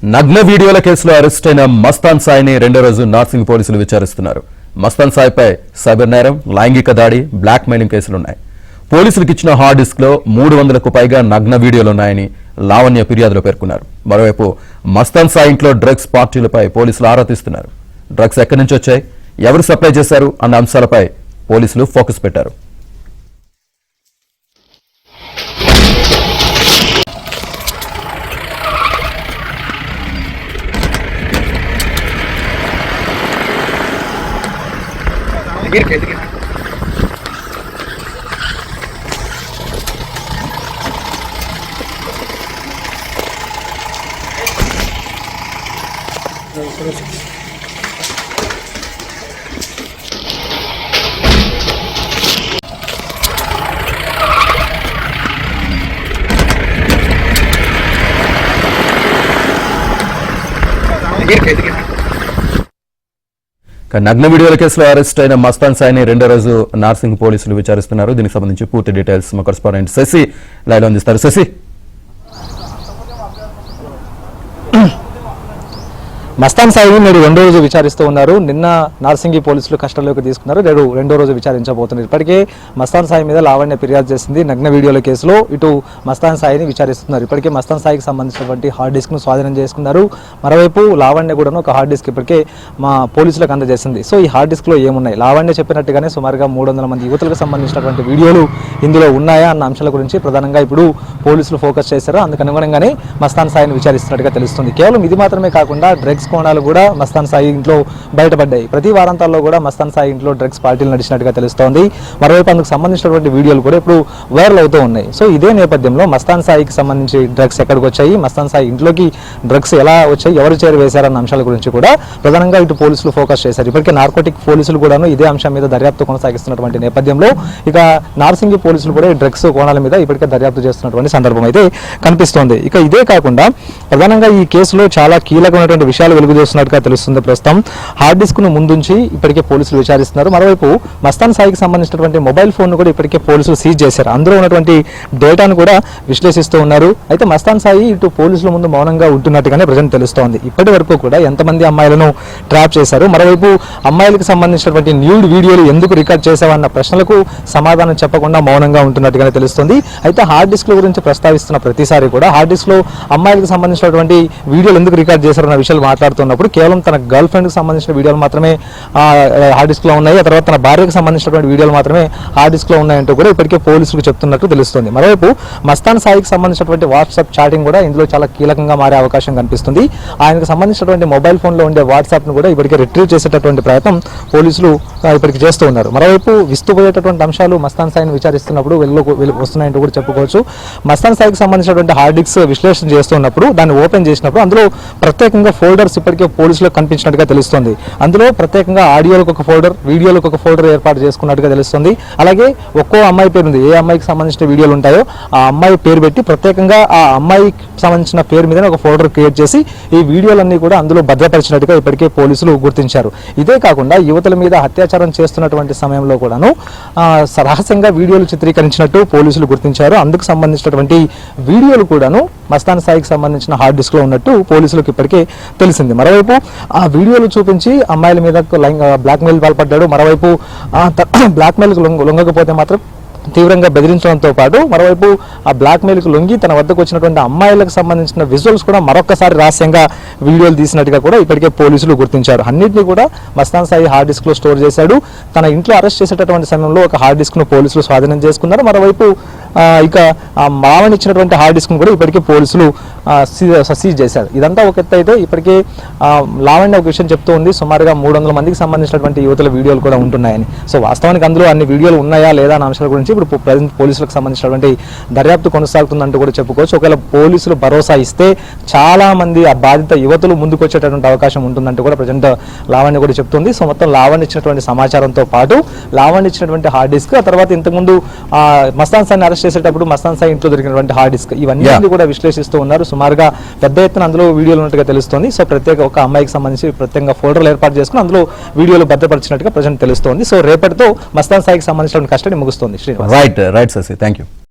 నగ్న వీడియోల కేసులో అరెస్ట్ అయిన మస్తాన్ సాయిని రెండో రోజు నార్సింగ్ పోలీసులు విచారిస్తున్నారు. మస్తాన్ సాయిపై సైబర్ నేరం, లైంగిక దాడి, బ్లాక్ మెయిలింగ్ కేసులున్నాయి. పోలీసులకు ఇచ్చిన హార్డ్ డిస్క్ లో 300కు పైగా నగ్న వీడియోలున్నాయని లావణ్య ఫిర్యాదులో పేర్కొన్నారు. మరోవైపు మస్తాన్ సాయి ఇంట్లో డ్రగ్స్ పార్టీలపై పోలీసులు ఆరా తీస్తున్నారు. డ్రగ్స్ ఎక్కడి నుంచి వచ్చాయి, ఎవరు సప్లై చేశారు అన్న అంశాలపై పోలీసులు ఫోకస్ పెట్టారు. నగ్న వీడియోల కేసులో అరెస్ట్ అయిన మస్తాన్ సాయిని రెండో రోజు నార్సింగ్ పోలీసులు విచారిస్తున్నారు. దీనికి సంబంధించి పూర్తి డీటెయిల్స్ మా కరెస్పాండెంట్ శశి లైవ్లో అందిస్తారు. శశి, మస్తాన్ సాయిని నేడు రెండో రోజు విచారిస్తూ ఉన్నారు. నిన్న నార్సింగి పోలీసులు కస్టడీలోకి తీసుకున్నారు. నేడు రెండో రోజు విచారించబోతున్నారు. ఇప్పటికే మస్తాన్ సాయి మీద లావణ్య ఫిర్యాదు చేసింది. నగ్న వీడియోల కేసులో ఇటు మస్తాన్ సాయిని విచారిస్తున్నారు. ఇప్పటికే మస్తాన్ సాయికి సంబంధించినటువంటి హార్డ్ డిస్క్ ను స్వాధీనం చేసుకున్నారు. మరోవైపు లావణ్య కూడా ఒక హార్డ్ డిస్క్ ఇప్పటికే మా పోలీసులకు అందజేసింది. సో ఈ హార్డ్ డిస్క్ లో ఏమున్నాయి, లావణ్య చెప్పినట్టుగానే సుమారుగా 300 మంది యువతులకు సంబంధించినటువంటి వీడియోలు ఇందులో ఉన్నాయా అన్న అంశాల గురించి ప్రధానంగా ఇప్పుడు పోలీసులు ఫోకస్ చేశారు. అందుకు అనుగుణంగానే మస్తాన్ సాయిని విచారిస్తున్నట్టుగా తెలుస్తుంది. కేవలం ఇది మాత్రమే కాకుండా డ్రగ్స్ కోణాలు కూడా మస్తాన్ సాయి ఇంట్లో బయటపడ్డాయి. ప్రతి వారాంతాల్లో కూడా మస్తాన్ సాయి ఇంట్లో డ్రగ్స్ పార్టీలు నడిచినట్టుగా తెలుస్తోంది. మరోవైపు అందుకు సంబంధించినటువంటి వీడియోలు కూడా ఇప్పుడు వైరల్ అవుతూ ఉన్నాయి. సో ఇదే నేపథ్యంలో మస్తాన్ సాయికి సంబంధించి డ్రగ్స్ ఎక్కడికి వచ్చాయి, మస్తాన్ సాయి ఇంట్లోకి డ్రగ్స్ ఎలా వచ్చాయి, ఎవరు చేరవేశారన్న అంశాల గురించి కూడా ప్రధానంగా ఇటు పోలీసులు ఫోకస్ చేశారు. ఇప్పటికే నార్కోటిక్ పోలీసులు కూడాను ఇదే అంశం మీద దర్యాప్తు కొనసాగిస్తున్నటువంటి నేపథ్యంలో ఇక నార్సింగి పోలీసులు కూడా ఈ డ్రగ్స్ కోణాల మీద ఇప్పటికే దర్యాప్తు చేస్తున్నటువంటి సందర్భం అయితే కనిపిస్తోంది. ఇక ఇదే కాకుండా ప్రధానంగా ఈ కేసులో చాలా కీలకమైనటువంటి విషయాలు వెలుగు చేస్తున్నట్టుగా తెలుస్తుంది. ప్రస్తుతం హార్డ్ డిస్క్ ను ముందుంచి ఇప్పటికే పోలీసులు విచారిస్తున్నారు. మరోవైపు మస్తాన్ సాయికి సంబంధించినటువంటి మొబైల్ ఫోన్ ను కూడా ఇప్పటికే పోలీసులు సీజ్ చేశారు. అందులో ఉన్నటువంటి డేటాను కూడా విశ్లేషిస్తూ ఉన్నారు. అయితే మస్తాన్ సాయి ఇటు పోలీసుల ముందు మౌనంగా ఉంటున్నట్టుగానే ప్రజెంట్ తెలుస్తోంది. ఇప్పటి వరకు కూడా ఎంతమంది అమ్మాయిలను ట్రాప్ చేశారు, మరోవైపు అమ్మాయిలకు సంబంధించినటువంటి న్యూడ్ వీడియోలు ఎందుకు రికార్డ్ చేశావన్న ప్రశ్నలకు సమాధానం చెప్పకుండా మౌనంగా ఉంటున్నట్టుగానే తెలుస్తుంది. అయితే హార్డ్ డిస్క్ గురించి ప్రస్తావిస్తున్న ప్రతిసారి కూడా హార్డ్ డిస్క్ లో అమ్మాయిలకు సంబంధించినటువంటి వీడియోలు ఎందుకు రికార్డ్ చేశారన్న విషయాలు మాట్లాడుతున్నప్పుడు కేవలం తన గర్ల్ ఫ్రెండ్ కి సంబంధించిన వీడియోలు మాత్రమే హార్డ్ డిస్క్ లో ఉన్నాయి, ఆ తర్వాత తన భార్యకు సంబంధించినటువంటి వీడియోలు మాత్రమే హార్డ్ డిస్క్ లో ఉన్నాయంటూ కూడా ఇప్పటికే పోలీసులకు చెప్తున్నట్టు తెలుస్తుంది. మరోవైపు మస్తాన్ సాయికి సంబంధించినటువంటి వాట్సాప్ చాటింగ్ కూడా ఇందులో చాలా కీలకంగా మారే అవకాశం కనిపిస్తుంది. ఆయనకు సంబంధించినటువంటి మొబైల్ ఫోన్ లో ఉండే వాట్సాప్ ను కూడా ఇప్పటికే రిట్రీవ్ చేసేటటువంటి ప్రయత్నం పోలీసులు ఇప్పటికి చేస్తూ ఉన్నారు. మరోవైపు విస్తుపోయేటటువంటి అంశాలు మస్తాన్ సాయిని విచారిస్తున్నప్పుడు వస్తున్నాయంటూ కూడా చెప్పుకోవచ్చు. మస్తాన్ సాయికి సంబంధించినటువంటి హార్డ్ డిస్క్ విశ్లేషణ చేస్తున్నప్పుడు దాన్ని ఓపెన్ చేసినప్పుడు అందులో ప్రత్యేకంగా ఫోల్డర్స్ ఇప్పటికే పోలీసులకు కనిపించినట్టుగా తెలుస్తుంది. అందులో ప్రత్యేకంగా ఆడియోలకు ఒక ఫోల్డర్, వీడియోలకు ఒక ఫోల్డర్ ఏర్పాటు చేసుకున్నట్టుగా తెలుస్తుంది. అలాగే ఒక్కో అమ్మాయి పేరు ఉంది, ఏ అమ్మాయికి సంబంధించిన వీడియోలు ఉంటాయో ఆ అమ్మాయి పేరు పెట్టి ప్రత్యేకంగా ఆ అమ్మాయికి సంబంధించిన పేరు మీద ఒక ఫోల్డర్ క్రియేట్ చేసి ఈ వీడియోలన్నీ కూడా అందులో భద్రపరిచినట్టుగా ఇప్పటికే పోలీసులు గుర్తించారు. ఇదే కాకుండా యువతుల మీద అత్యాచారం చేస్తున్నటువంటి సమయంలో కూడాను రహస్యంగా వీడియోలు చిత్రీకరించినట్టు పోలీసులు గుర్తించారు. అందుకు సంబంధించినటువంటి వీడియోలు కూడాను మస్తాన్ సాయికి సంబంధించిన హార్డ్ డిస్క్ లో ఉన్నట్టు పోలీసులకు ఇప్పటికే తెలిసింది. మరోవైపు ఆ వీడియోలు చూపించి అమ్మాయిల మీద బ్లాక్ మెయిల్ పాల్పడ్డాడు. మరోవైపు బ్లాక్ మెయిల్ లొంగకపోతే మాత్రం తీవ్రంగా బెదిరించడంతో పాటు మరోవైపు ఆ బ్లాక్ మెయిల్కి లొంగి తన వద్దకు వచ్చినటువంటి అమ్మాయిలకు సంబంధించిన విజువల్స్ కూడా మరొకసారి రహస్యంగా వీడియోలు తీసినట్టుగా కూడా ఇప్పటికే పోలీసులు గుర్తించారు. అన్నింటినీ కూడా మస్తాన్ సాయి హార్డ్ డిస్క్ లో స్టోర్ చేశాడు. తన ఇంట్లో అరెస్ట్ చేసేటటువంటి సమయంలో ఒక హార్డ్ డిస్క్ ను పోలీసులు స్వాధీనం చేసుకున్నారు. మరోవైపు ఇక మావని ఇచ్చినటువంటి హార్డ్ డిస్క్ ను కూడా ఇప్పటికే పోలీసులు సీజ్ చేశారు. ఇదంతా ఒక ఎత్తు అయితే ఇప్పటికే లావణ్య ఒక విషయం చెప్తూ ఉంది, సుమారుగా 300 మందికి సంబంధించినటువంటి యువతుల వీడియోలు కూడా ఉంటున్నాయని. సో వాస్తవానికి అందులో అన్ని వీడియోలు ఉన్నాయా లేదా అనే అంశాల గురించి ఇప్పుడు ప్రజెంట్ పోలీసులకు సంబంధించినటువంటి దర్యాప్తు కొనసాగుతుందంటూ కూడా చెప్పుకోవచ్చు. ఒకవేళ పోలీసులు భరోసా ఇస్తే చాలా మంది ఆ బాధిత యువతులు ముందుకు వచ్చేటటువంటి అవకాశం ఉంటుందంటూ కూడా ప్రజెంట్ లావణ్య కూడా చెప్తుంది. సో మొత్తం లావణ్య ఇచ్చినటువంటి సమాచారంతో పాటు లావణ్య ఇచ్చినటువంటి హార్డ్ డిస్క్, ఆ తర్వాత ఇంతకుముందు మస్తాన్ సాయిని అరెస్ట్ చేసేటప్పుడు మస్తాన్ సాయి ఇంట్లో దొరికినటువంటి హార్డ్ డిస్క్, ఇవన్నీ కూడా విశ్లేషిస్తూ ఉన్నారు. సుమారుగా పెద్ద ఎత్తున అందులో వీడియోలు ఉన్నట్టుగా తెలుస్తోంది. సో ప్రత్యేక ఒక అమ్మాయికి సంబంధించి ప్రత్యేకంగా ఫోటోలు ఏర్పాటు చేసుకుని అందులో వీడియోలు భద్రపరిచినట్టుగా ప్రజెంట్ తెలుస్తోంది. సో రేపటితో మస్తాన్ సాయికి సంబంధించిన కస్టడీ ముగుస్తుంది. Right right Shashi, thank you.